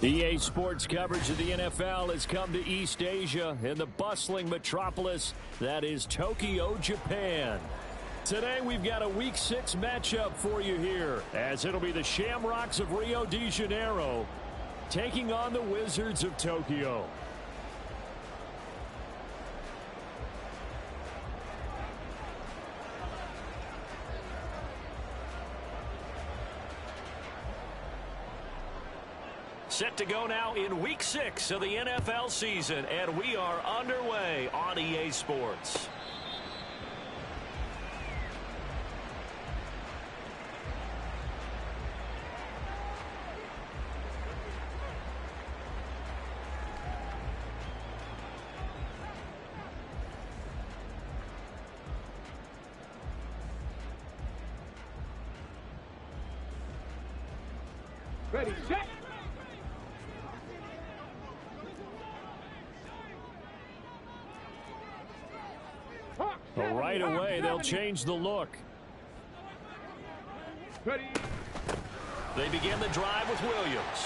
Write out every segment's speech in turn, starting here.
EA Sports coverage of the NFL has come to East Asia in the bustling metropolis that is Tokyo, Japan. Today we've got a Week 6 matchup for you here, as it'll be the Shamrocks of Rio de Janeiro taking on the Wizards of Tokyo. Set to go now in Week 6 of the NFL season, and we are underway on EA Sports. Ready, set. Well, right away, they'll change the look. Ready. They begin the drive with Williams.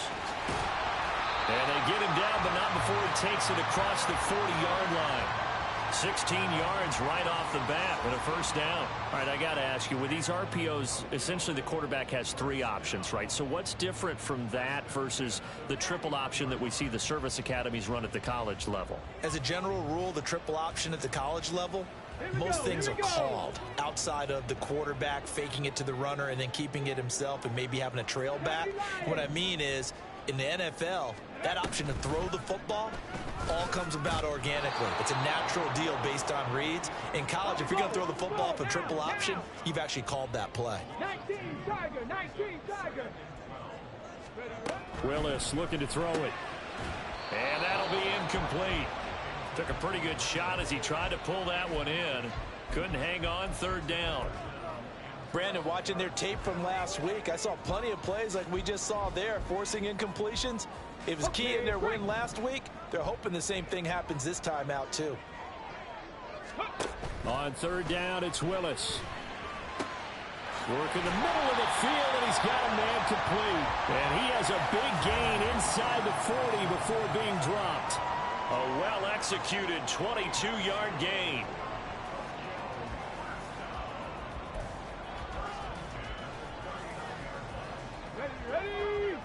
And they get him down, but not before he takes it across the 40-yard line. 16 yards right off the bat with a first down. All right, I got to ask you, with these RPOs, essentially the quarterback has 3 options, right? So what's different from that versus the triple option that we see the service academies run at the college level? As a general rule, the triple option at the college level, most things are called outside of the quarterback faking it to the runner and then keeping it himself and maybe having a trail back. What I mean is, in the NFL, that option to throw the football all comes about organically. It's a natural deal based on reads. In college, if you're going to throw the football for triple option, you've actually called that play. 19 Tiger, 19 Tiger. Willis looking to throw it. And that'll be incomplete. Took a pretty good shot as he tried to pull that one in. Couldn't hang on, third down. Brandon, watching their tape from last week, I saw plenty of plays like we just saw there, forcing incompletions. It was key in their win last week. They're hoping the same thing happens this time out, too. On third down, it's Willis. Work in the middle of the field, and he's got a man complete. And he has a big gain inside the 40 before being dropped. A well-executed 22-yard gain. Ready.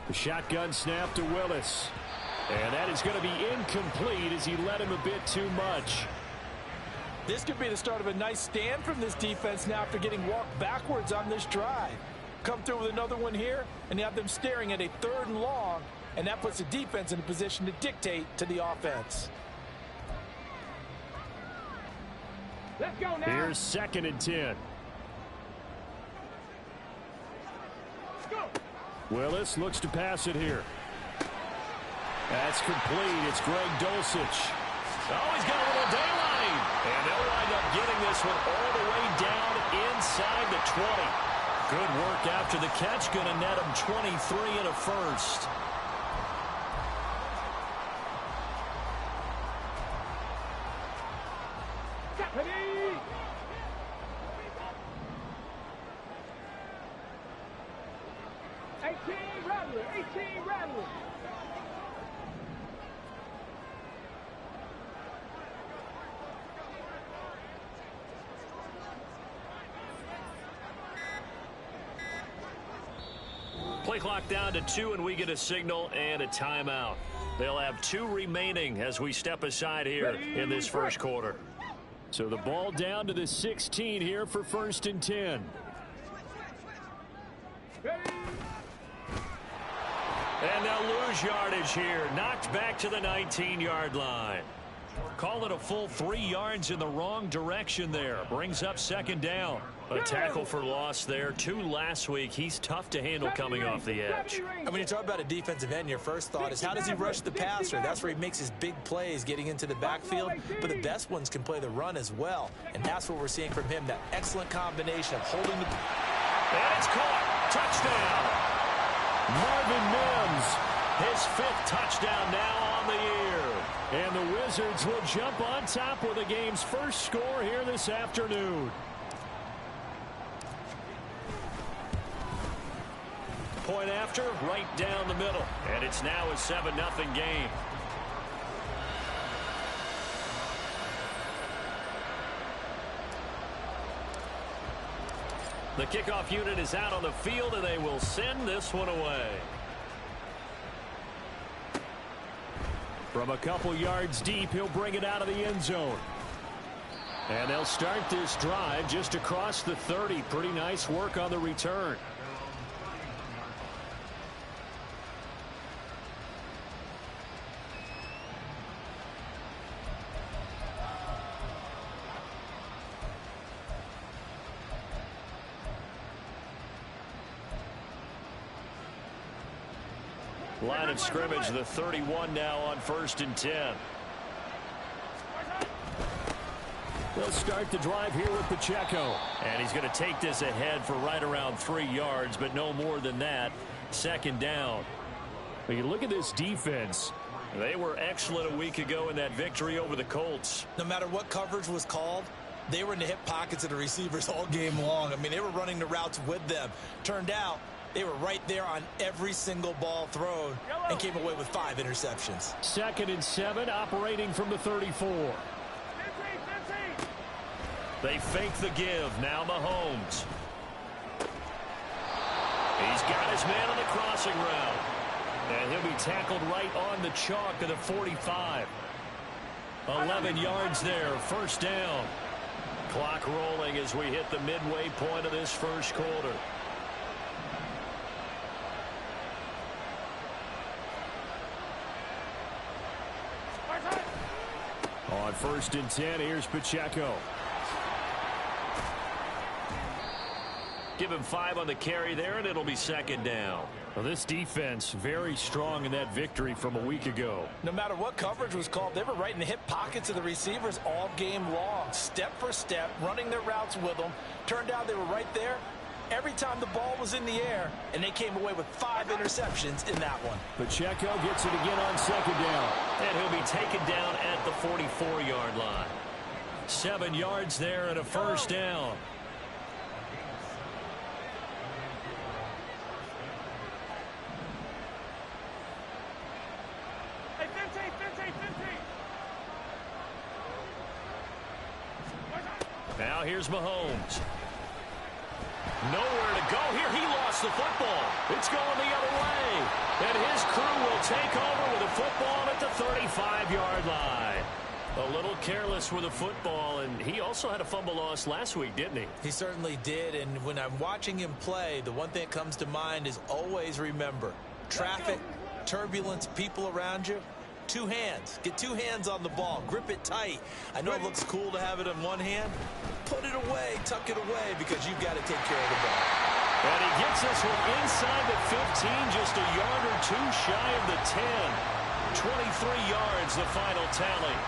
The shotgun snap to Willis. And that is going to be incomplete as he led him a bit too much. This could be the start of a nice stand from this defense now after getting walked backwards on this drive. Come through with another one here, and you have them staring at a 3rd and long, and that puts the defense in a position to dictate to the offense. Let's go now. Here's 2nd and 10. Go. Willis looks to pass it here. That's complete. It's Greg Dulcich. Oh, he's got a little daylight. And they'll wind up getting this one all the way down inside the 20. Good work after the catch. Going to net him 23 and a first. Ready. 18 Rattler, 18 Rattler. Play clock down to 2, and we get a signal and a timeout. They'll have 2 remaining as we step aside here in this first quarter. So the ball down to the 16 here for 1st and 10. And they'll lose yardage here. Knocked back to the 19-yard line. Call it a full 3 yards in the wrong direction there. Brings up 2nd down. A tackle for loss there. 2 last week. He's tough to handle coming off the edge. And when you talk about a defensive end, your first thought is how does he rush the passer? That's where he makes his big plays getting into the backfield. But the best ones can play the run as well. And that's what we're seeing from him, that excellent combination of holding the... And it's caught. Touchdown. Marvin Mims, his 5th touchdown now on the year. And the Wizards will jump on top with the game's first score here this afternoon. point after, right down the middle. And it's now a 7-0 game. The kickoff unit is out on the field, and they will send this one away. From a couple yards deep, he'll bring it out of the end zone. And they'll start this drive just across the 30. Pretty nice work on the return. Line of scrimmage, the 31 now on 1st and 10. They'll start the drive here with Pacheco. And he's going to take this ahead for right around 3 yards, but no more than that. 2nd down. But you look at this defense. They were excellent a week ago in that victory over the Colts. No matter what coverage was called, they were in the hip pockets of the receivers all game long. I mean, they were running the routes with them. Turned out, they were right there on every single ball thrown and came away with 5 interceptions. 2nd and 7, operating from the 34. They fake the give. Now Mahomes. He's got his man on the crossing route. And he'll be tackled right on the chalk of the 45. 11 yards there. 1st down. Clock rolling as we hit the midway point of this 1st quarter. On 1st and 10, here's Pacheco. Give him 5 on the carry there, and it'll be 2nd down. Well, this defense very strong in that victory from a week ago. No matter what coverage was called, they were right in the hip pockets of the receivers all game long. Step for step, running their routes with them. Turned out they were right there every time the ball was in the air, and they came away with 5 interceptions in that one. Pacheco gets it again on 2nd down. And he'll be taken down at the 44-yard line. 7 yards there and a 1st down. Now here's Mahomes. Nowhere to go here. He lost the football. It's going the other way. And his crew will take over with a football at the 35-yard line. A little careless with a football, and he also had a fumble loss last week, didn't he? He certainly did, and when I'm watching him play, the one thing that comes to mind is always remember, traffic, turbulence, people around you. 2 hands. Get 2 hands on the ball. Grip it tight. I know it looks cool to have it in one hand. Put it away. Tuck it away because you've got to take care of the ball. And he gets this one inside the 15, just a yard or 2 shy of the 10. 23 yards, the final tally.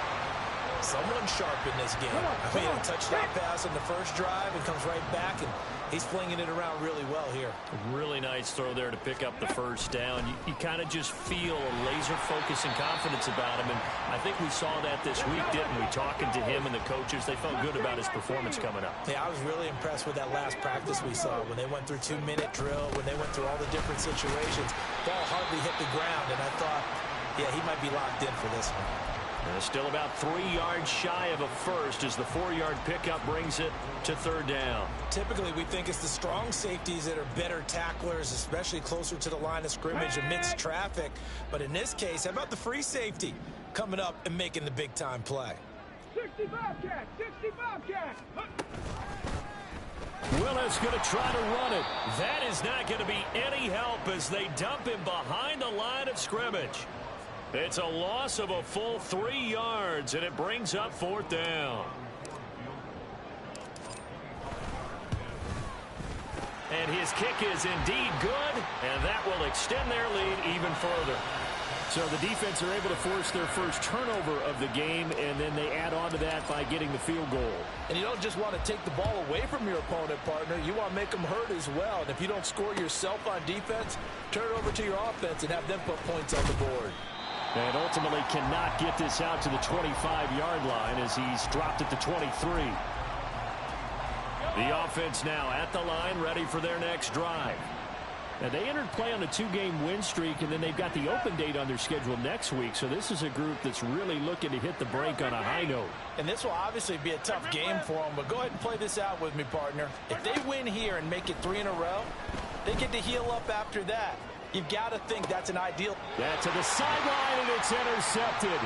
Someone sharp in this game. I mean, a touchdown pass on the 1st drive and comes right back, and he's flinging it around really well here. Really nice throw there to pick up the 1st down. You kind of just feel a laser focus and confidence about him, and I think we saw that this week, didn't we? Talking to him and the coaches, they felt good about his performance coming up. Yeah, I was really impressed with that last practice we saw when they went through 2-minute drill, when they went through all the different situations. Ball hardly hit the ground, and I thought, yeah, he might be locked in for this one. And still about 3 yards shy of a 1st as the 4-yard pickup brings it to 3rd down. Typically, we think it's the strong safeties that are better tacklers, especially closer to the line of scrimmage amidst traffic. But in this case, how about the free safety coming up and making the big-time play? 65 cat, 65 cat. Willis going to try to run it. That is not going to be any help as they dump him behind the line of scrimmage. It's a loss of a full 3 yards, and it brings up 4th down. And his kick is indeed good, and that will extend their lead even further. So the defense are able to force their 1st turnover of the game, and then they add on to that by getting the field goal. And you don't just want to take the ball away from your opponent, partner. You want to make them hurt as well. And if you don't score yourself on defense, turn it over to your offense and have them put points on the board. And ultimately cannot get this out to the 25-yard line as he's dropped at the 23. The offense now at the line, ready for their next drive. And they entered play on a 2-game win streak, and then they've got the open date on their schedule next week. So this is a group that's really looking to hit the break on a high note. And this will obviously be a tough game for them, but go ahead and play this out with me, partner. If they win here and make it 3 in a row, they get to heal up after that. You've got to think that's an ideal. That to the sideline, and it's intercepted.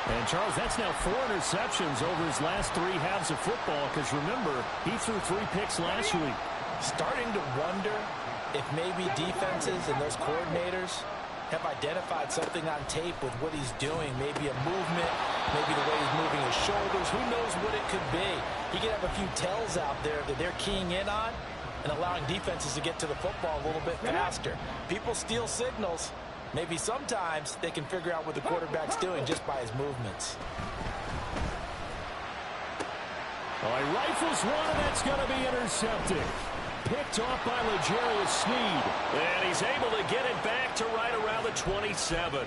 And, Charles, that's now 4 interceptions over his last 3 halves of football, because, remember, he threw 3 picks last week. Starting to wonder if maybe defenses and those coordinators have identified something on tape with what he's doing. Maybe a movement, maybe the way he's moving his shoulders. Who knows what it could be? He could have a few tells out there that they're keying in on and allowing defenses to get to the football a little bit faster. People steal signals. Maybe sometimes they can figure out what the quarterback's doing just by his movements. Oh, he rifles one, and that's going to be intercepted. Picked off by L'Jarius Sneed. And he's able to get it back to right around the 27.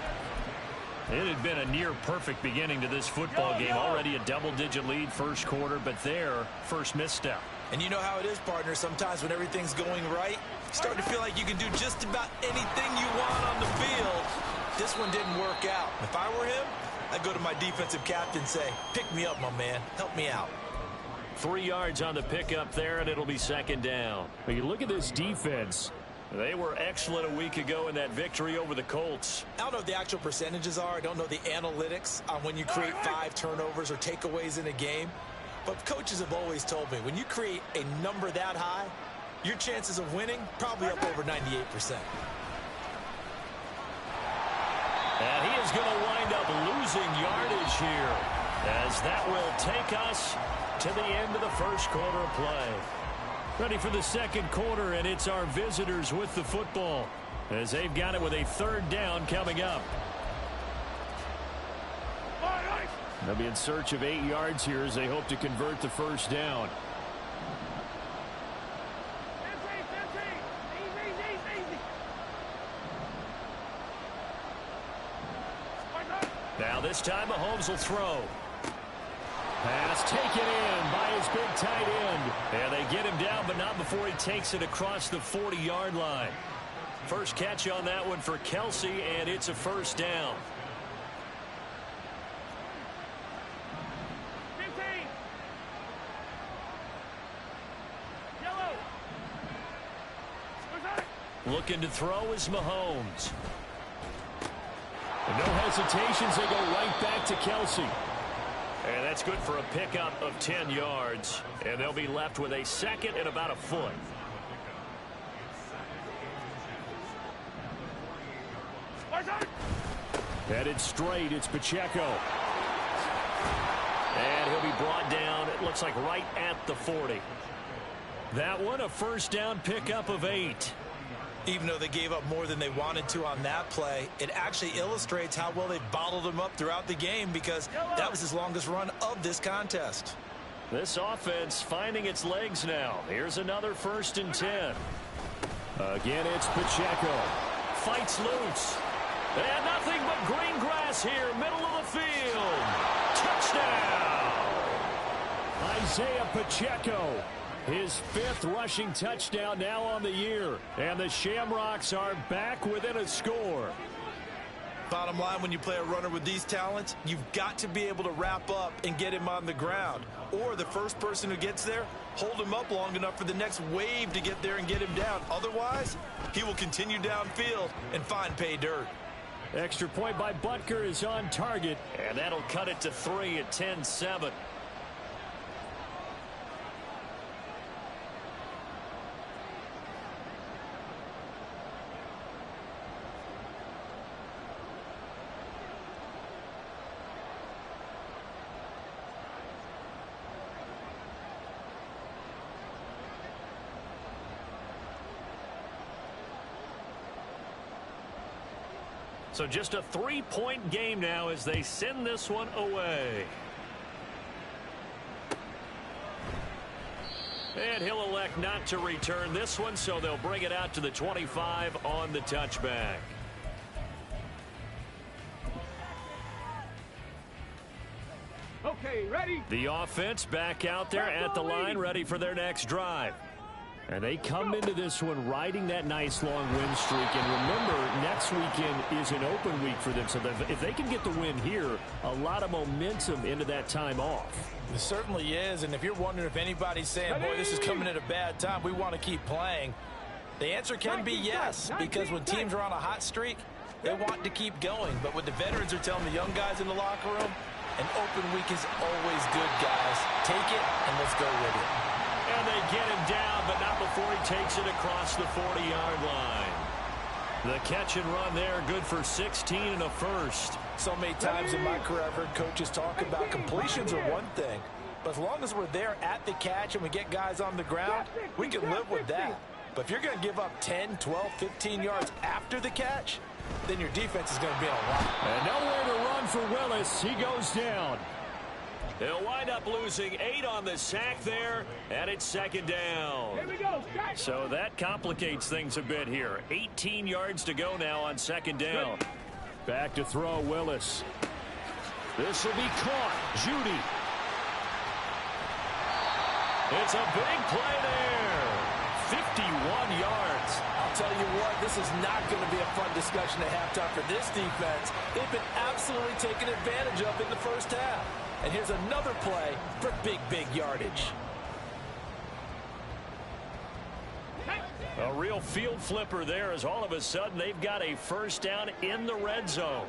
It had been a near-perfect beginning to this football game. Already a double-digit lead first quarter, but their first misstep. And you know how it is, partner. Sometimes when everything's going right, you start to feel like you can do just about anything you want on the field. This one didn't work out. If I were him, I'd go to my defensive captain and say, pick me up, my man. Help me out. 3 yards on the pickup there, and it'll be second down. But you look at this defense. They were excellent a week ago in that victory over the Colts. I don't know what the actual percentages are. I don't know the analytics on when you create 5 turnovers or takeaways in a game. But coaches have always told me, when you create a number that high, your chances of winning probably up over 98%. And he is going to wind up losing yardage here, as that will take us to the end of the first quarter of play. Ready for the second quarter, and it's our visitors with the football, as they've got it with a 3rd down coming up. They'll be in search of 8 yards here as they hope to convert the first down. Now this time Mahomes will throw. Pass taken in by his big tight end. And they get him down, but not before he takes it across the 40-yard line. First catch on that one for Kelsey, and it's a first down. 15. Yellow. Looking to throw is Mahomes. And no hesitations, they go right back to Kelsey. And that's good for a pickup of 10 yards. And they'll be left with a 2nd and about a foot. Headed straight, it's Pacheco. And he'll be brought down, it looks like right at the 40. That one, a first down pickup of 8. Even though they gave up more than they wanted to on that play, it actually illustrates how well they bottled him up throughout the game, because that was his longest run of this contest. This offense finding its legs now. Here's another 1st and 10. Again, it's Pacheco. Fights loose. And nothing but green grass here, middle of the field. Touchdown! Isaiah Pacheco. His 5th rushing touchdown now on the year. And the Shamrocks are back within a score. Bottom line, when you play a runner with these talents, you've got to be able to wrap up and get him on the ground. Or the first person who gets there, hold him up long enough for the next wave to get there and get him down. Otherwise, he will continue downfield and find pay dirt. Extra point by Butker is on target. And that'll cut it to 3 at 10-7. So just a 3-point game now as they send this one away. And he'll elect not to return this one, so they'll bring it out to the 25 on the touchback. Okay, ready? The offense back out there at the line, ready for their next drive. And they come into this one riding that nice long win streak. And remember, next weekend is an open week for them. So if they can get the win here, a lot of momentum into that time off. It certainly is. And if you're wondering if anybody's saying, boy, this is coming at a bad time, we want to keep playing, the answer can be yes. Because when teams are on a hot streak, they want to keep going. But what the veterans are telling the young guys in the locker room, an open week is always good, guys. Take it and let's go with it. And they get him down, but not before he takes it across the 40-yard line. The catch and run there, good for 16 and a first. So many times in my career I've heard coaches talk about completions are one thing, but as long as we're there at the catch and we get guys on the ground, we can live with that. But if you're going to give up 10, 12, 15 yards after the catch, then your defense is going to be in a lot. And nowhere to run for Willis. He goes down. They'll wind up losing 8 on the sack there, and it's second down. Here we go. So that complicates things a bit here. 18 yards to go now on second down. Back to throw, Willis. This will be caught. Judy. It's a big play there. 51 yards. I'll tell you what, this is not going to be a fun discussion at halftime for this defense. They've been absolutely taken advantage of in the first half. And here's another play for big yardage. A real field flipper there as all of a sudden they've got a first down in the red zone.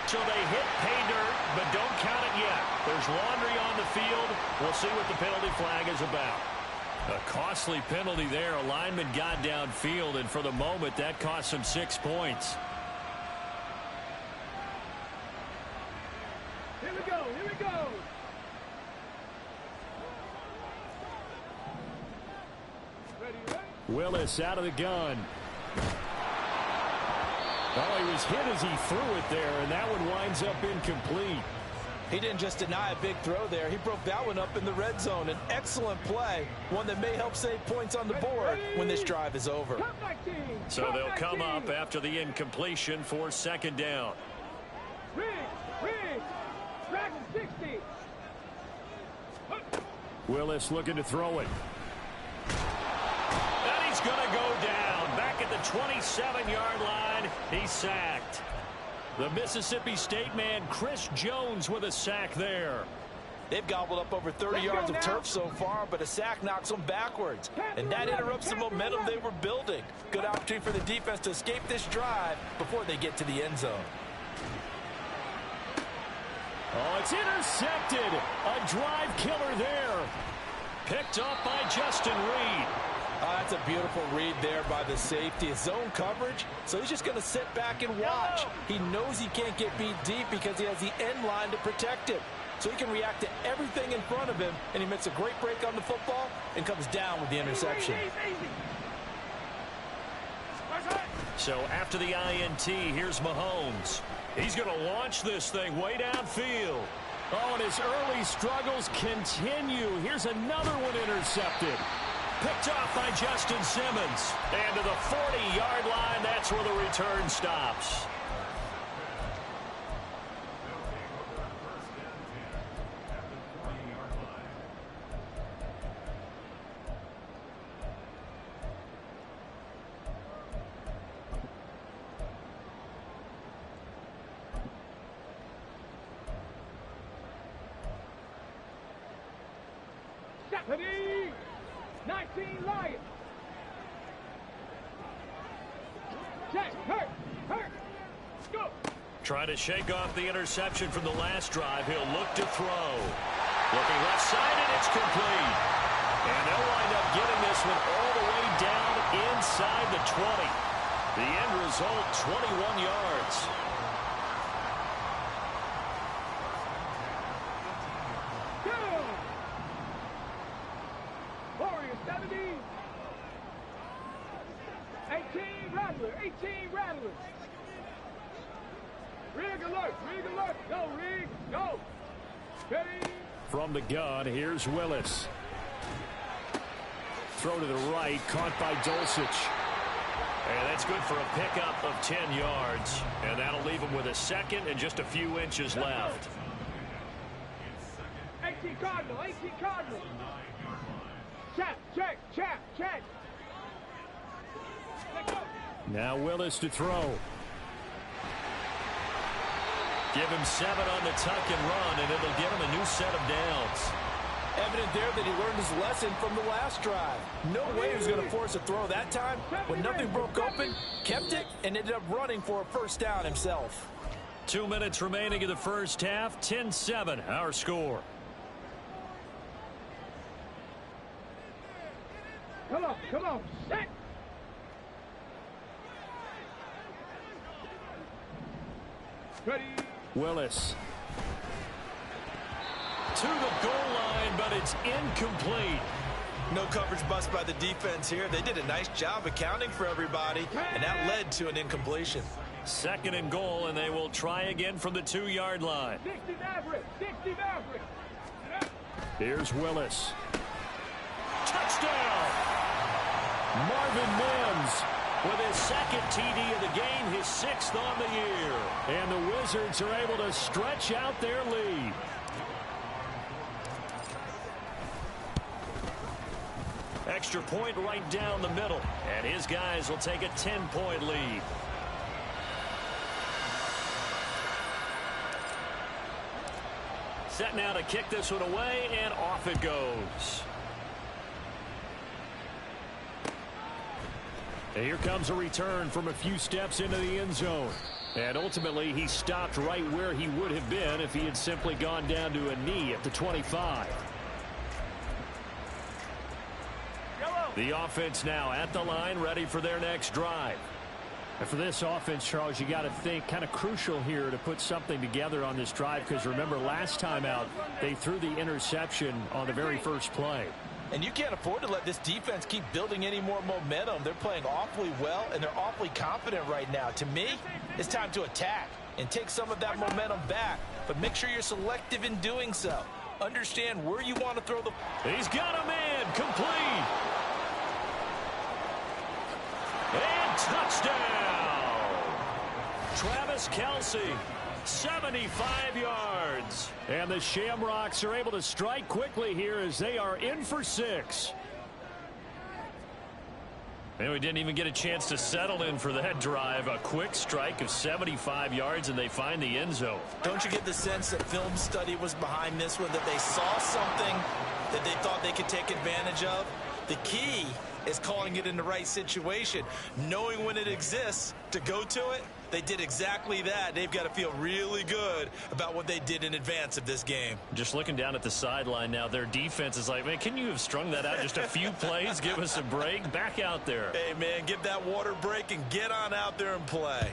So they hit pay dirt, but don't count it yet. There's laundry on the field. We'll see what the penalty flag is about. A costly penalty there. A lineman got downfield, and for the moment, that cost him 6 points. Here we go. Here we go. Ready. Willis out of the gun. Oh, he was hit as he threw it there, and that one winds up incomplete. He didn't just deny a big throw there. He broke that one up in the red zone. An excellent play, one that may help save points on the board when this drive is over. So they'll come up after the incompletion for second down. Dragon 60. Willis looking to throw it. And he's going to go down. Back at the 27-yard line, he's sacked. The Mississippi State man, Chris Jones, with a sack there. They've gobbled up over 30 yards of turf so far, but a sack knocks them backwards. And that interrupts the momentum they were building. Good opportunity for the defense to escape this drive before they get to the end zone. Oh, it's intercepted. A drive killer there. Picked up by Justin Reed. That's a beautiful read there by the safety. His zone coverage, so he's just going to sit back and watch. He knows he can't get beat deep because he has the end line to protect him. So he can react to everything in front of him, and he makes a great break on the football and comes down with the interception. So after the INT, here's Mahomes. He's going to launch this thing way downfield. Oh, and his early struggles continue. Here's another one intercepted. Picked off by Justin Simmons. And to the 40-yard line, that's where the return stops. Stephanie! 19 Lions! Check! Hurt! Go! Trying to shake off the interception from the last drive. He'll look to throw. Looking left side, and it's complete. And they'll wind up getting this one all the way down inside the 20. The end result, 21 yards. Warriors 70. 18 Rattlers. 18 Rattlers. Rig alert. Go, Rig. Go. Ready. From the gun, here's Willis. Throw to the right, caught by Dulcich. And that's good for a pickup of 10 yards. And that'll leave him with a second and just a few inches left. 18 Cardinal. Now Willis to throw. Give him 7 on the tuck and run, and it'll give him a new set of downs. Evident there that he learned his lesson from the last drive. No way he was going to force a throw that time. When nothing broke open, kept it, and ended up running for a first down himself. 2 minutes remaining in the first half. 10-7, our score. Come on, set. Ready. Willis. To the goal line, but it's incomplete. No coverage bust by the defense here. They did a nice job accounting for everybody, and that led to an incompletion. 2nd and goal, and they will try again from the 2-yard line. 60 Maverick. Here's Willis. Touchdown! Marvin Mims with his 2nd TD of the game, his 6th on the year. And the Wizards are able to stretch out their lead. Extra point right down the middle. And his guys will take a 10-point lead. Set now to kick this one away, and off it goes. And here comes a return from a few steps into the end zone. And ultimately, he stopped right where he would have been if he had simply gone down to a knee at the 25. The offense now at the line, ready for their next drive. And for this offense, Charles, you got to think kind of crucial here to put something together on this drive, because remember last time out, they threw the interception on the very first play. And you can't afford to let this defense keep building any more momentum. They're playing awfully well, and they're awfully confident right now. To me, it's time to attack and take some of that momentum back. But make sure you're selective in doing so. Understand where you want to throw the... He's got a man, complete. And touchdown! Travis Kelce, 75 yards. And the Shamrocks are able to strike quickly here as they are in for 6. And we didn't even get a chance to settle in for that drive. A quick strike of 75 yards, and they find the end zone. Don't you get the sense that film study was behind this one, that they saw something that they thought they could take advantage of? The key is calling it in the right situation, knowing when it exists to go to it. They did exactly that. They've got to feel really good about what they did in advance of this game. Just looking down at the sideline now, their defense is like, man, can you have strung that out just a few plays? Give us a break. Back out there. Hey, man, give that water break and get on out there and play.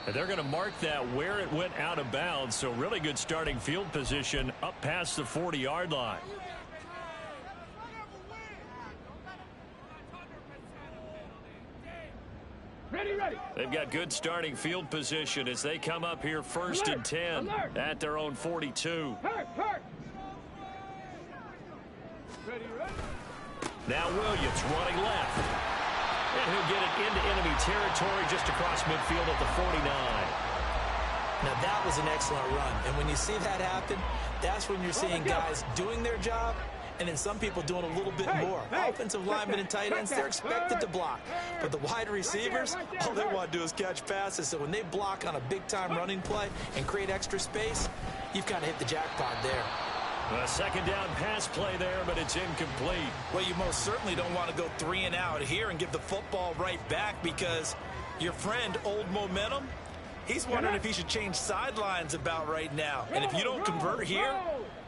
And they're going to mark that where it went out of bounds, so really good starting field position up past the 40-yard line. Ready. They've got good starting field position as they come up here 1st and 10 at their own 42. Hurt. Ready. Now Williams running left. And he'll get it into enemy territory just across midfield at the 49. Now that was an excellent run. And when you see that happen, that's when you're seeing guys doing their job, and then some people doing a little bit more. Offensive linemen and tight ends, they're expected to block. But the wide receivers, all they want to do is catch passes. So when they block on a big-time running play and create extra space, you've kind of hit the jackpot there. A 2nd down pass play there, but it's incomplete. Well, you most certainly don't want to go 3 and out here and give the football right back, because your friend, Old Momentum, he's wondering if he should change sidelines about right now. And if you don't convert here,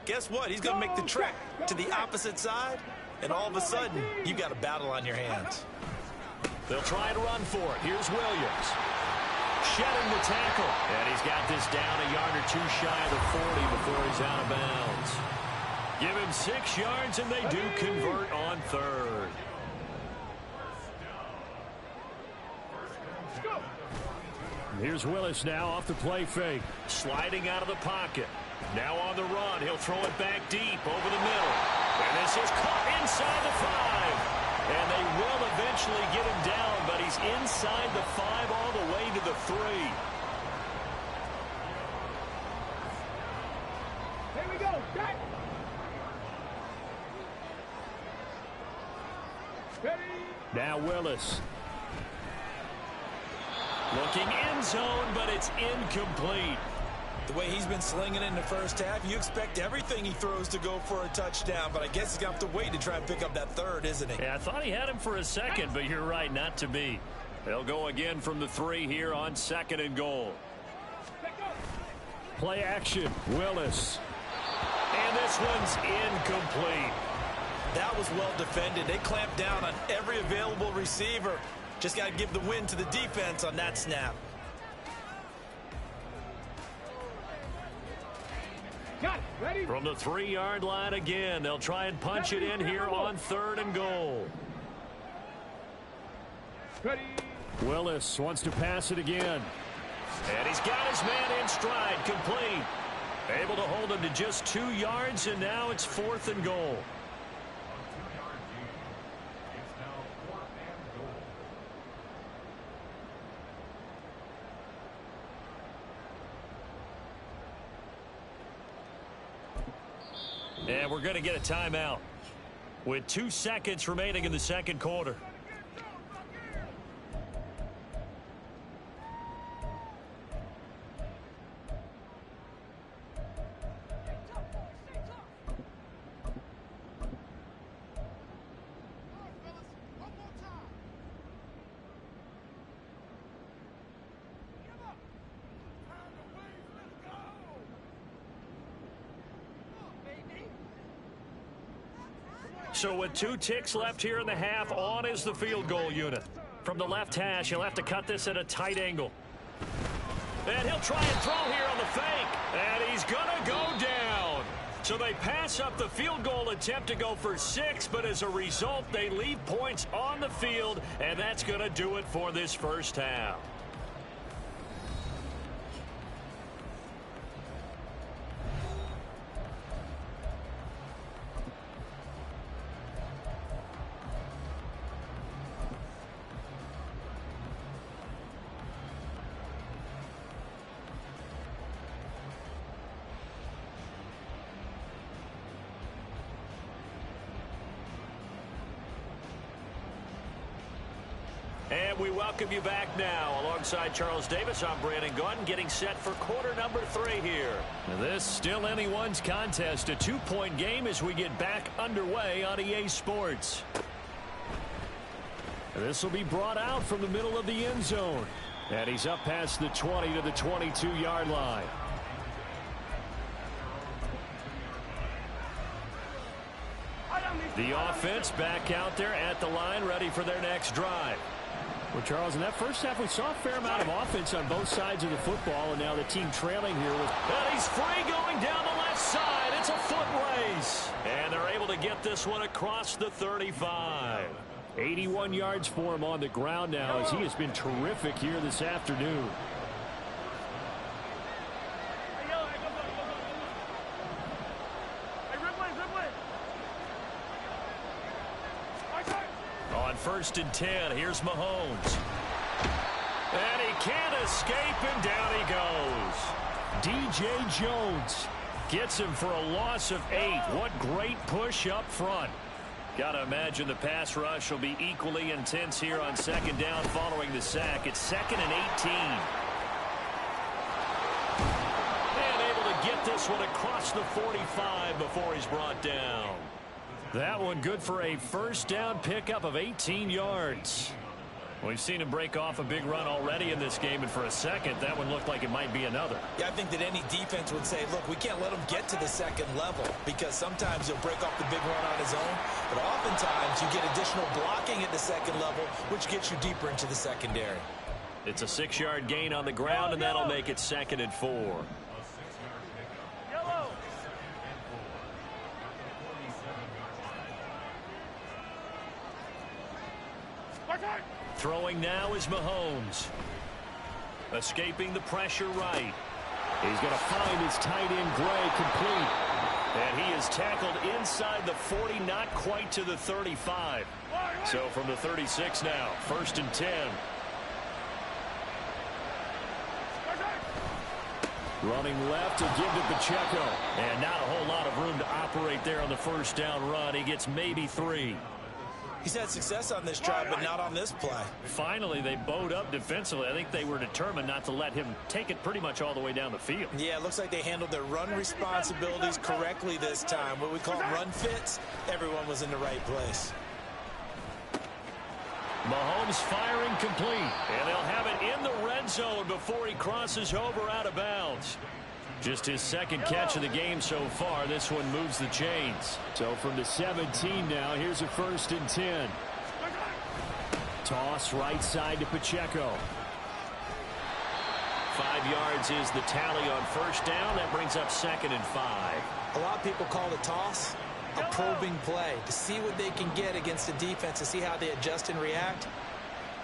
guess what? He's going to make the trek to the opposite side, and all of a sudden, you've got a battle on your hands. They'll try to run for it. Here's Williams. Shedding the tackle. And he's got this down a yard or 2 shy of the 40 before he's out of bounds. Give him 6 yards, and they do convert on 3rd. Here's Willis now off the play fake. Sliding out of the pocket. Now on the run. He'll throw it back deep over the middle. And this is caught inside the 5. And they will eventually get him down, but he's inside the 5 all the way to the 3. Here we go. Back. Now Willis. Looking end zone, but it's incomplete. The way he's been slinging it in the first half, you expect everything he throws to go for a touchdown, but I guess he's going to have to wait to try and pick up that third, isn't he? Yeah, I thought he had him for a second, but you're right, not to be. They'll go again from the 3 here on 2nd and goal. Play action, Willis. And this one's incomplete. That was well defended. They clamped down on every available receiver. Just got to give the win to the defense on that snap. From the 3-yard line again, they'll try and punch it in here on 3rd and goal. Willis wants to pass it again. And he's got his man in stride, complete. Able to hold him to just 2 yards, and now it's 4th and goal. And we're going to get a timeout with 2 seconds remaining in the 2nd quarter. So with 2 ticks left here in the half, on is the field goal unit. From the left hash, he'll have to cut this at a tight angle. And he'll try and throw here on the fake. And he's going to go down. So they pass up the field goal attempt to go for 6, but as a result, they leave points on the field, and that's going to do it for this first half. And we welcome you back now. Alongside Charles Davis, I'm Brandon Gunn, getting set for quarter number 3 here. This still anyone's contest, a 2-point game as we get back underway on EA Sports. This will be brought out from the middle of the end zone. And he's up past the 20 to the 22-yard line. The offense back out there at the line, ready for their next drive. Well, Charles, in that first half, we saw a fair amount of offense on both sides of the football, and now the team trailing here. And he's free going down the left side. It's a foot race. And they're able to get this one across the 35. 81 yards for him on the ground now, as he has been terrific here this afternoon. On 1st and 10, here's Mahomes. And he can't escape, and down he goes. DJ Jones gets him for a loss of 8. What great push up front. Got to imagine the pass rush will be equally intense here on 2nd down following the sack. It's 2nd and 18. And able to get this one across the 45 before he's brought down. That one good for a first down pickup of 18 yards. We've seen him break off a big run already in this game, and for a second, that one looked like it might be another. Yeah, I think that any defense would say, look, we can't let him get to the 2nd level, because sometimes he'll break off the big run on his own, but oftentimes you get additional blocking at the 2nd level, which gets you deeper into the secondary. It's a 6-yard gain on the ground, and that'll make it 2nd and 4. Throwing now is Mahomes. Escaping the pressure right. He's going to find his tight end Gray complete. And he is tackled inside the 40, not quite to the 35. So from the 36 now, 1st and 10. Running left to give to Pacheco. And not a whole lot of room to operate there on the first down run. He gets maybe 3. He's had success on this drive, but not on this play. Finally, they bowed up defensively. I think they were determined not to let him take it pretty much all the way down the field. Yeah, it looks like they handled their run responsibilities correctly this time. What we call run fits, everyone was in the right place. Mahomes firing complete, and they'll have it in the red zone before he crosses over out of bounds. Just his second catch of the game so far. This one moves the chains. So from the 17 now, here's a 1st and 10. Toss right side to Pacheco. 5 yards is the tally on 1st down. That brings up 2nd and 5. A lot of people call the toss a probing play to see what they can get against the defense, to see how they adjust and react.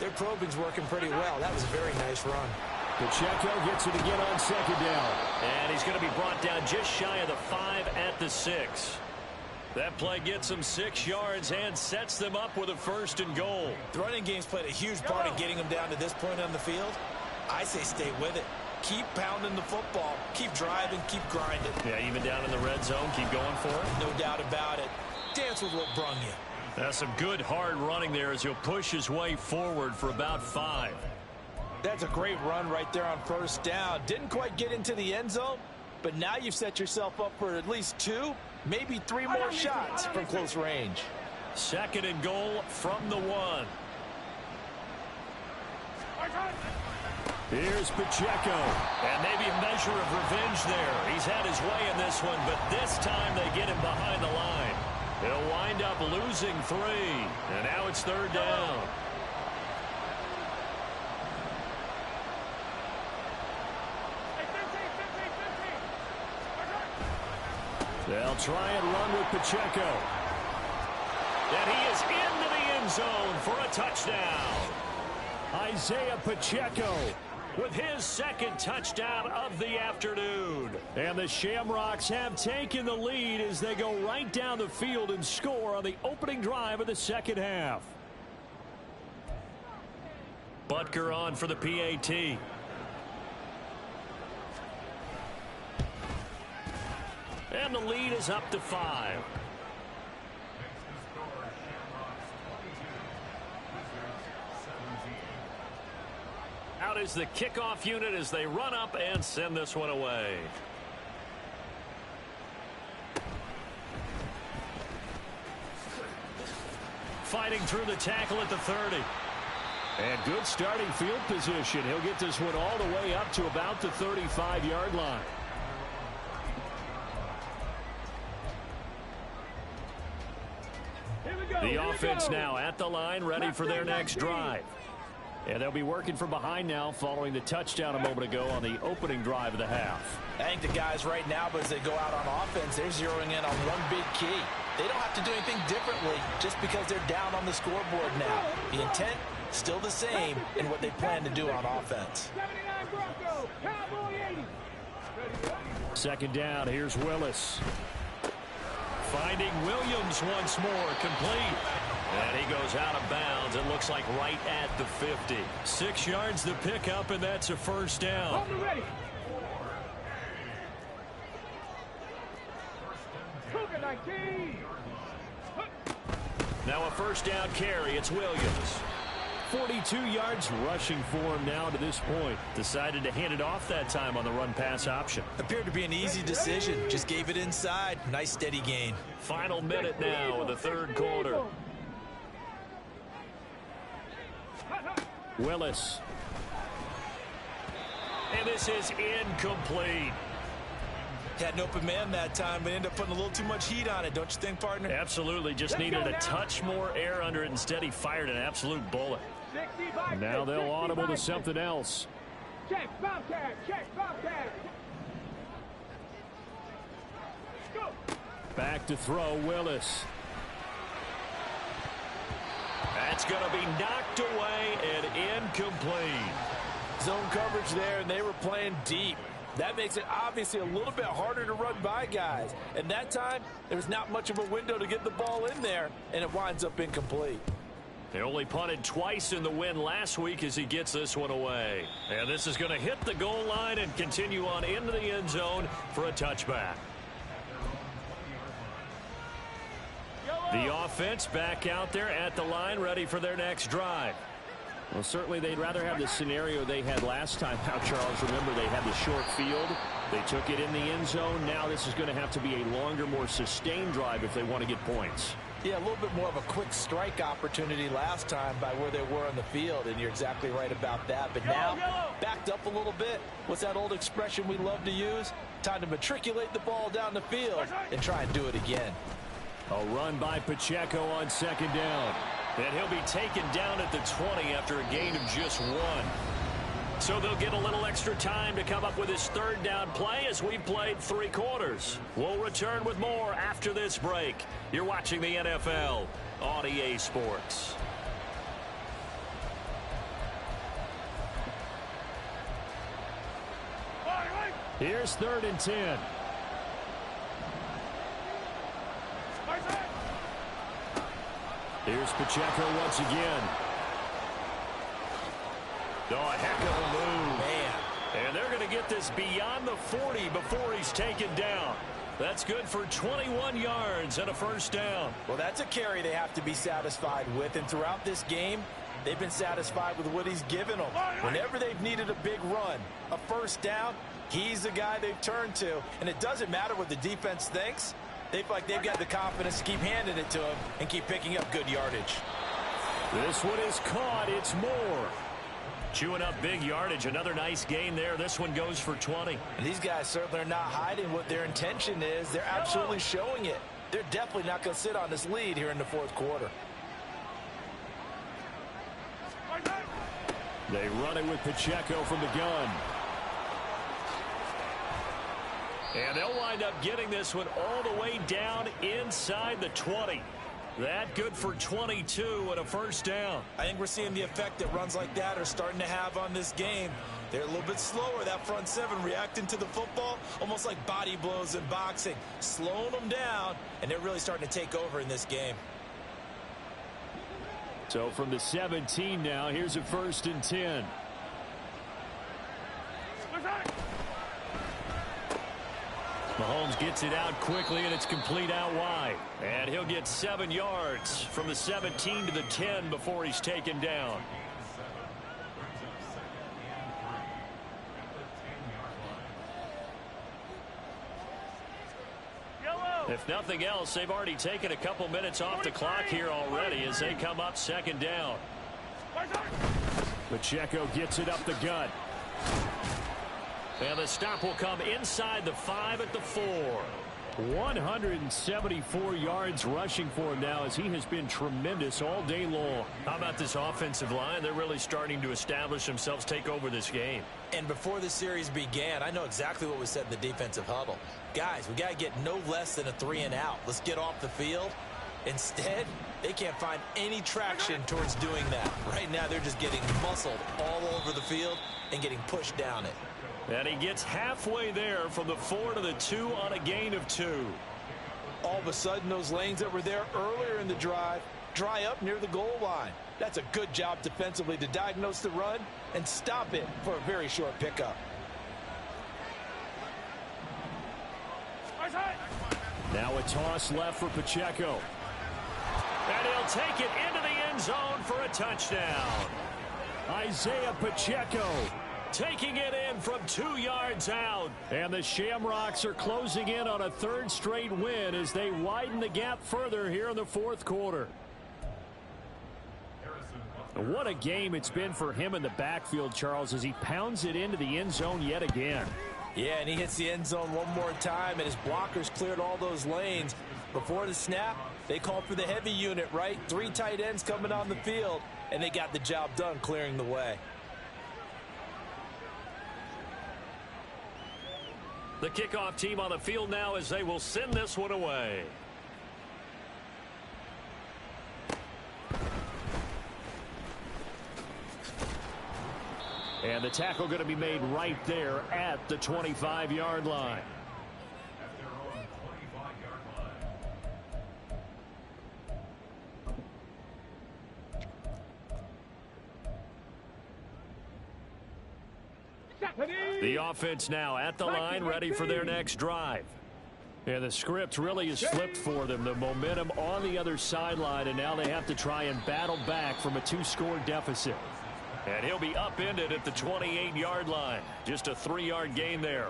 Their probing's working pretty well. That was a very nice run. Pacheco gets it again on 2nd down. And he's going to be brought down just shy of the 5 at the 6. That play gets them 6 yards and sets them up with a 1st and goal. The running game's played a huge part in getting them down to this point on the field. I say stay with it. Keep pounding the football. Keep driving. Keep grinding. Yeah, even down in the red zone, keep going for it. No doubt about it. Dance with what brung you. That's some good hard running there as he'll push his way forward for about 5. That's a great run right there on 1st down. Didn't quite get into the end zone, but now you've set yourself up for at least 2, maybe 3 more shots from close range. 2nd and goal from the 1. Here's Pacheco, and maybe a measure of revenge there. He's had his way in this one, but this time they get him behind the line. He'll wind up losing 3, and now it's 3rd down. They'll try and run with Pacheco. And he is into the end zone for a touchdown. Isaiah Pacheco with his 2nd touchdown of the afternoon. And the Shamrocks have taken the lead as they go right down the field and score on the opening drive of the 2nd half. Butker on for the PAT. And the lead is up to 5. Out is the kickoff unit as they run up and send this one away. Fighting through the tackle at the 30. And good starting field position. He'll get this one all the way up to about the 35-yard line. The offense now at the line, ready for their next drive. And they'll be working from behind now following the touchdown a moment ago on the opening drive of the half. I think the guys right now, but as they go out on offense, they're zeroing in on one big key. They don't have to do anything differently just because they're down on the scoreboard now. The intent, still the same in what they plan to do on offense. 2nd down, here's Willis. Finding Williams once more, complete. And he goes out of bounds. It looks like right at the 50. 6 yards to pick up, and that's a 1st down. Now a 1st down carry. It's Williams. 42 yards rushing for him now to this point. Decided to hand it off that time on the run-pass option. Appeared to be an easy decision. Just gave it inside. Nice steady gain. Final minute now of the 3rd quarter. Willis. And this is incomplete. Had an open man that time, but ended up putting a little too much heat on it, don't you think, partner? Absolutely. Just needed a touch more air under it. Instead, he fired an absolute bullet. Now they'll audible to something else. Check, Bobcat, check, Bobcat. Go. Back to throw, Willis. That's going to be knocked away and incomplete. Zone coverage there, and they were playing deep. That makes it obviously a little bit harder to run by guys. And that time, there was not much of a window to get the ball in there, and it winds up incomplete. They only punted twice in the win last week as he gets this one away. And this is going to hit the goal line and continue on into the end zone for a touchback. Go The offense back out there at the line, ready for their next drive. Well, certainly they'd rather have the scenario they had last time out, Charles. Remember, they had the short field. They took it in the end zone. Now this is going to have to be a longer, more sustained drive if they want to get points. Yeah, a little bit more of a quick strike opportunity last time by where they were on the field, and you're exactly right about that. But now, backed up a little bit. What's that old expression we love to use? Time to matriculate the ball down the field and try and do it again. A run by Pacheco on second down. And he'll be taken down at the 20 after a gain of just 1. So they'll get a little extra time to come up with his third down play as we've played 3 quarters. We'll return with more after this break. You're watching the NFL on EA Sports. Here's 3rd and 10. Here's Pacheco once again. Oh, a heck of a move. Man. And they're going to get this beyond the 40 before he's taken down. That's good for 21 yards and a first down. Well, that's a carry they have to be satisfied with. And throughout this game, they've been satisfied with what he's given them. Whenever they've needed a big run, a first down, he's the guy they've turned to. And it doesn't matter what the defense thinks. They feel like they've got the confidence to keep handing it to him and keep picking up good yardage. This one is caught. It's Moore. Chewing up big yardage. Another nice gain there. This one goes for 20. And these guys certainly are not hiding what their intention is. They're absolutely showing it. They're definitely not going to sit on this lead here in the 4th quarter. They run it with Pacheco from the gun. And they'll wind up getting this one all the way down inside the 20. That good for 22 and a first down. I think we're seeing the effect that runs like that are starting to have on this game. They're a little bit slower, that front 7, reacting to the football, almost like body blows in boxing, slowing them down, and they're really starting to take over in this game. So from the 17 now, here's a 1st and 10. Mahomes gets it out quickly, and it's complete out wide. And he'll get 7 yards from the 17 to the 10 before he's taken down. If nothing else, they've already taken a couple minutes off the clock here already as they come up 2nd down. Pacheco gets it up the gut. And the stop will come inside the 5 at the 4. 174 yards rushing for him now as he has been tremendous all day long. How about this offensive line? They're really starting to establish themselves, take over this game. And before the series began, I know exactly what was said in the defensive huddle. Guys, we got to get no less than a 3 and out. Let's get off the field. Instead, they can't find any traction towards doing that. Right now, they're just getting muscled all over the field and getting pushed down it. And he gets halfway there from the 4 to the 2 on a gain of 2. All of a sudden, those lanes that were there earlier in the drive dry up near the goal line. That's a good job defensively to diagnose the run and stop it for a very short pickup. Now a toss left for Pacheco. And he'll take it into the end zone for a touchdown. Isaiah Pacheco taking it in from 2 yards out. And the Shamrocks are closing in on a 3rd straight win as they widen the gap further here in the 4th quarter. What a game it's been for him in the backfield, Charles, as he pounds it into the end zone yet again. Yeah, and he hits the end zone one more time, and his blockers cleared all those lanes. Before the snap, they called for the heavy unit, right? 3 tight ends coming on the field, and they got the job done clearing the way. The kickoff team on the field now as they will send this one away. And the tackle going to be made right there at the 25-yard line. The offense now at the line, ready for their next drive. Yeah, the script really is flipped for them. The momentum on the other sideline, and now they have to try and battle back from a 2-score deficit. And he'll be upended at the 28-yard line. Just a 3-yard gain there.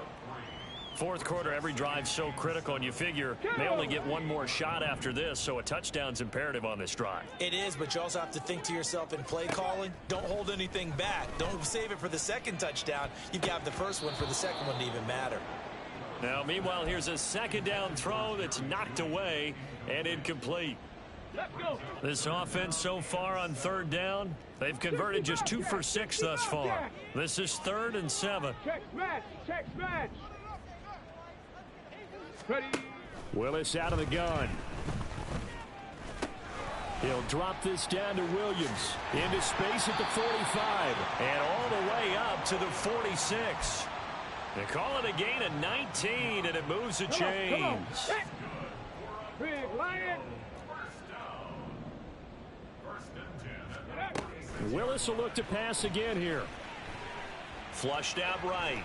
Fourth quarter, every drive so critical, and you figure they only get one more shot after this, so a touchdown's imperative on this drive. It is, but you also have to think to yourself in play calling, don't hold anything back. Don't save it for the second touchdown. You've got the first one for the second one to even matter. Now, meanwhile, here's a second down throw that's knocked away and incomplete. Let's go. This offense so far on third down, they've converted just 2 for 6 thus far. This is 3rd and 7. Check smash. Check smash. Ready. Willis out of the gun. He'll drop this down to Williams. Into space at the 45. And all the way up to the 46. They call it a gain of 19, and it moves the chains. Big Lion. Willis will look to pass again here. Flushed out right.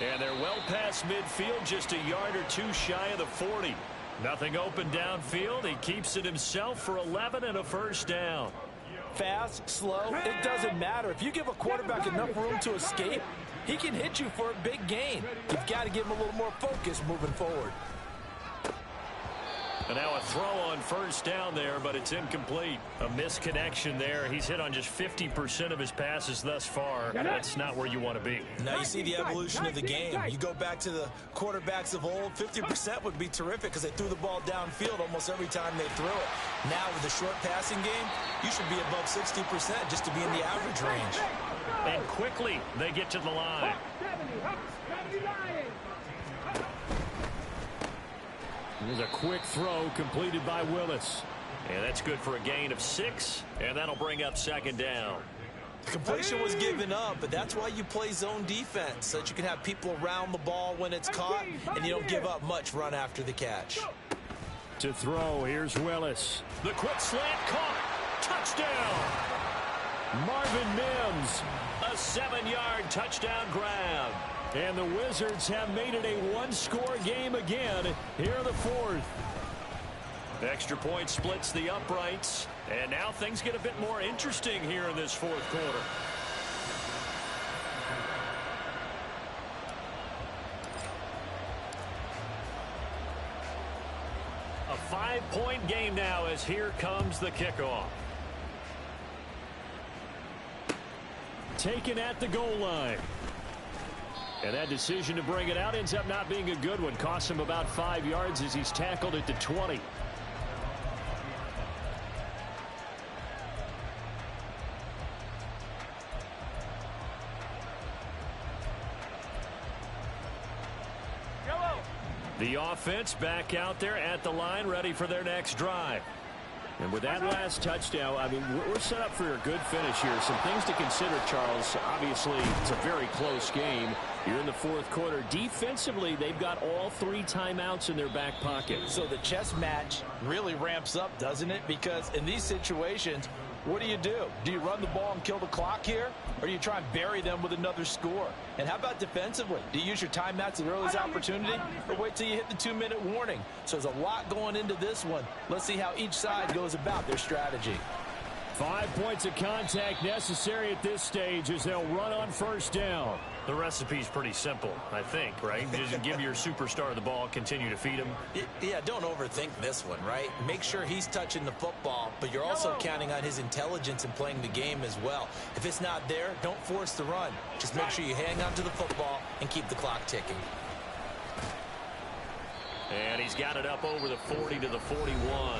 And they're well past midfield, just a yard or 2 shy of the 40. Nothing open downfield. He keeps it himself for 11 and a first down. Fast, slow, it doesn't matter. If you give a quarterback enough room to escape, he can hit you for a big gain. You've got to give him a little more focus moving forward. And now a throw on first down there, but it's incomplete. A misconnection there. He's hit on just 50% of his passes thus far. That's not where you want to be. Now you see the evolution of the game. You go back to the quarterbacks of old, 50% would be terrific because they threw the ball downfield almost every time they threw it. Now with the short passing game, you should be above 60% just to be in the average range. And quickly they get to the line. 70 Lions. Here's a quick throw completed by Willis. And that's good for a gain of 6, and that'll bring up second down. The completion was given up, but that's why you play zone defense, so that you can have people around the ball when it's caught, and you don't give up much run after the catch. To throw, here's Willis. The quick slant caught. Touchdown. Marvin Mims, a 7-yard touchdown grab. And the Wizards have made it a 1-score game again here in the 4th. Extra point splits the uprights. And now things get a bit more interesting here in this 4th quarter. A 5-point game now as here comes the kickoff. Taken at the goal line. And that decision to bring it out ends up not being a good one. Costs him about 5 yards as he's tackled at the 20. The offense back out there at the line, ready for their next drive. And with that last touchdown, I mean, we're set up for a good finish here. Some things to consider, Charles. Obviously, it's a very close game. You're in the 4th quarter. Defensively, they've got all 3 timeouts in their back pocket. So the chess match really ramps up, doesn't it? Because in these situations, what do? Do you run the ball and kill the clock here? Or do you try and bury them with another score? And how about defensively? Do you use your timeouts at the earliest opportunity? Or wait till you hit the 2-minute warning? So there's a lot going into this one. Let's see how each side goes about their strategy. 5 points of contact necessary at this stage as they'll run on first down. The recipe's pretty simple, I think, right? Just give your superstar the ball, continue to feed him. Yeah, don't overthink this one, right? Make sure he's touching the football, but you're also counting on his intelligence in playing the game as well. If it's not there, don't force the run. Just make sure you hang on to the football and keep the clock ticking. And he's got it up over the 40 to the 41.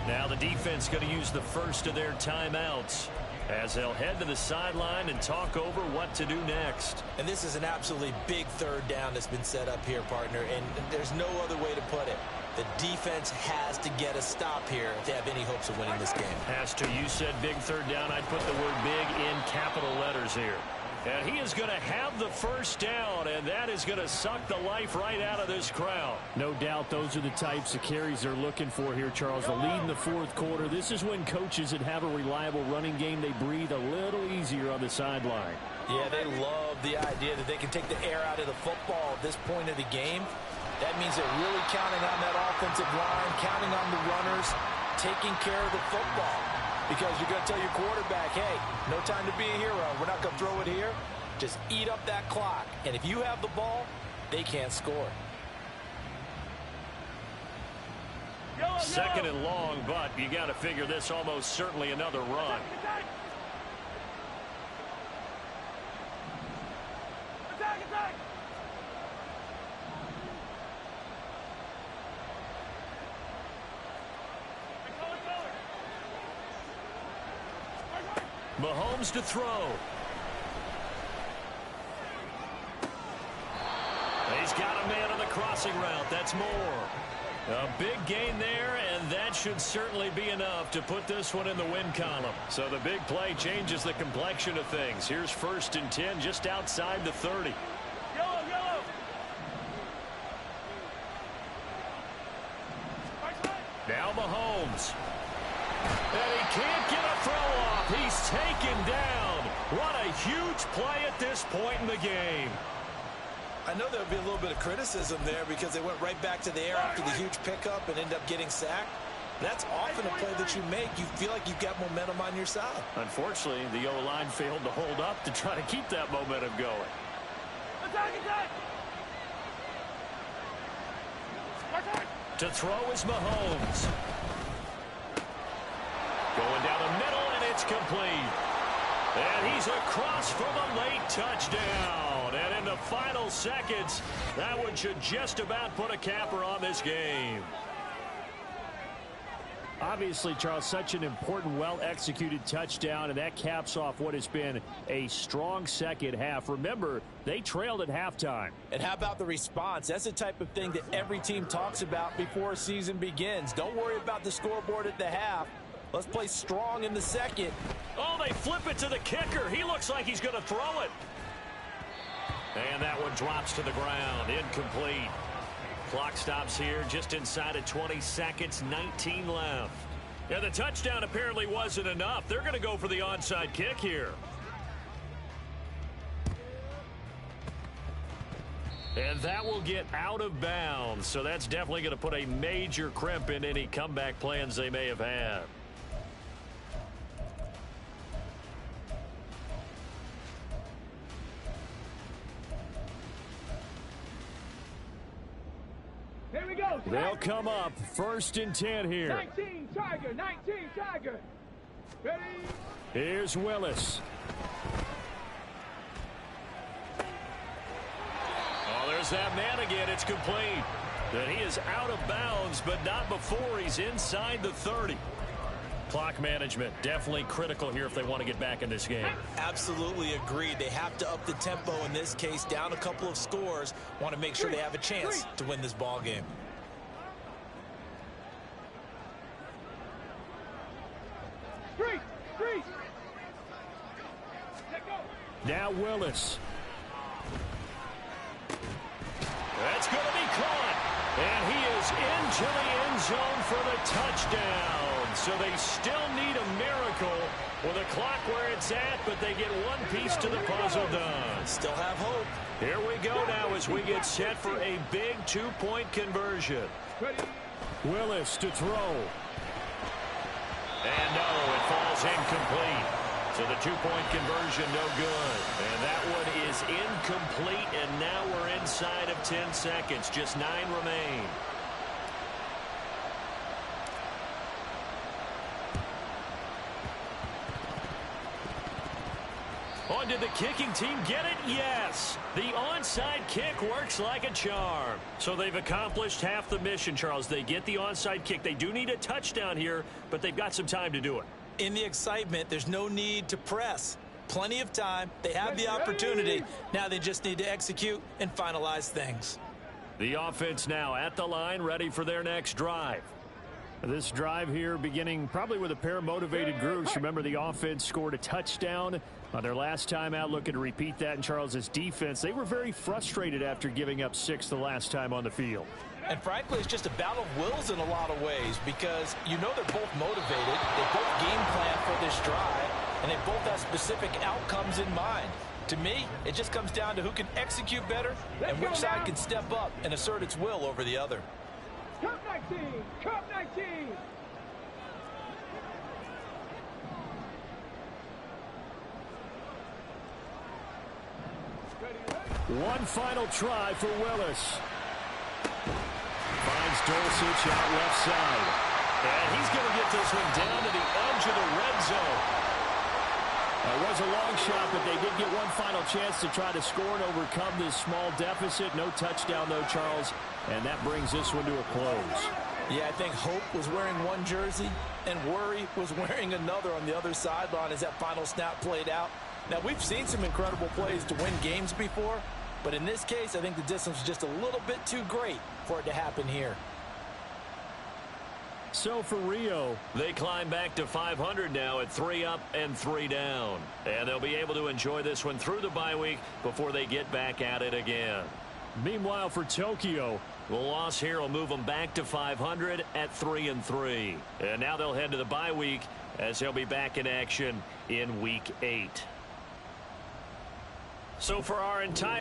Now the defense going to use the first of their timeouts as they'll head to the sideline and talk over what to do next. And this is an absolutely big 3rd down that's been set up here, partner, and there's no other way to put it. The defense has to get a stop here if they have any hopes of winning this game. Has to. You said big 3rd down. I'd put the word big in capital letters here. And he is going to have the first down, and that is going to suck the life right out of this crowd. No doubt those are the types of carries they're looking for here, Charles. The lead in the 4th quarter. This is when coaches that have a reliable running game, they breathe a little easier on the sideline. Yeah, they love the idea that they can take the air out of the football at this point of the game. That means they're really counting on that offensive line, counting on the runners, taking care of the football. Because you're going to tell your quarterback, hey, no time to be a hero. We're not going to throw it here. Just eat up that clock. And if you have the ball, they can't score. Second and long, but you got to figure this almost certainly another run. Mahomes to throw. He's got a man on the crossing route. That's more. A big gain there, and that should certainly be enough to put this one in the win column. So the big play changes the complexion of things. Here's 1st and 10 just outside the 30. Yellow. Now Mahomes. And he can't get a throw off. He's taken down. What a huge play at this point in the game. I know there would be a little bit of criticism there because they went right back to the air after the huge pickup and ended up getting sacked. That's often a play that you make. You feel like you've got momentum on your side. Unfortunately, the O-line failed to hold up to try to keep that momentum going. Attack! To throw is Mahomes. Going down the middle, and it's complete. And he's across for the late touchdown. And in the final seconds, that one should just about put a capper on this game. Obviously, Charles, such an important, well-executed touchdown, and that caps off what has been a strong second half. Remember, they trailed at halftime. And how about the response? That's the type of thing that every team talks about before a season begins. Don't worry about the scoreboard at the half. Let's play strong in the second. Oh, they flip it to the kicker. He looks like he's going to throw it. And that one drops to the ground. Incomplete. Clock stops here just inside of 20 seconds. 19 left. Yeah, the touchdown apparently wasn't enough. They're going to go for the onside kick here. And that will get out of bounds. So that's definitely going to put a major crimp in any comeback plans they may have had. Here we go. They'll come up 1st and 10 here. 19 Tiger. Ready? Here's Willis. Oh, there's that man again. It's complete. And he is out of bounds, but not before he's inside the 30. Clock management definitely critical here if they want to get back in this game. Absolutely agreed. They have to up the tempo in this case, down a couple of scores. Want to make sure they have a chance to win this ball game. Three. Let go. Now Willis. That's going to be caught. And he is into the end zone for the touchdown. So they still need a miracle with a clock where it's at, but they get one piece to the puzzle done. Still have hope. Here we go now as we get set for a big two-point conversion. Ready? Willis to throw. And no, it falls incomplete. So the two-point conversion no good. And that one is incomplete, and now we're inside of 10 seconds. Just 9 remain. Oh, did the kicking team get it? Yes. The onside kick works like a charm. So they've accomplished half the mission, Charles. They get the onside kick. They do need a touchdown here, but they've got some time to do it. In the excitement, there's no need to press. Plenty of time. They have the opportunity. Now they just need to execute and finalize things. The offense now at the line, ready for their next drive. This drive here beginning probably with a pair of motivated groups. Remember, the offense scored a touchdown on their last time out, looking to repeat that in Charles's defense. They were very frustrated after giving up 6 the last time on the field. And frankly, it's just a battle of wills in a lot of ways because you know they're both motivated. They both game plan for this drive, and they both have specific outcomes in mind. To me, it just comes down to who can execute better and which side can step up and assert its will over the other. Cup 19! Cup 19! One final try for Willis. Finds Dulcich out left side. And he's going to get this one down to the edge of the red zone. It was a long shot, but they did get one final chance to try to score and overcome this small deficit. No touchdown, though, Charles. And that brings this one to a close. Yeah, I think Hope was wearing one jersey and Worry was wearing another on the other sideline as that final snap played out. Now, we've seen some incredible plays to win games before, but in this case, I think the distance was just a little bit too great for it to happen here. So for Rio, they climb back to 500 now at 3 up and 3 down. And they'll be able to enjoy this one through the bye week before they get back at it again. Meanwhile, for Tokyo, the loss here will move them back to 500 at 3 and 3. And now they'll head to the bye week as they'll be back in action in week 8. So for our entire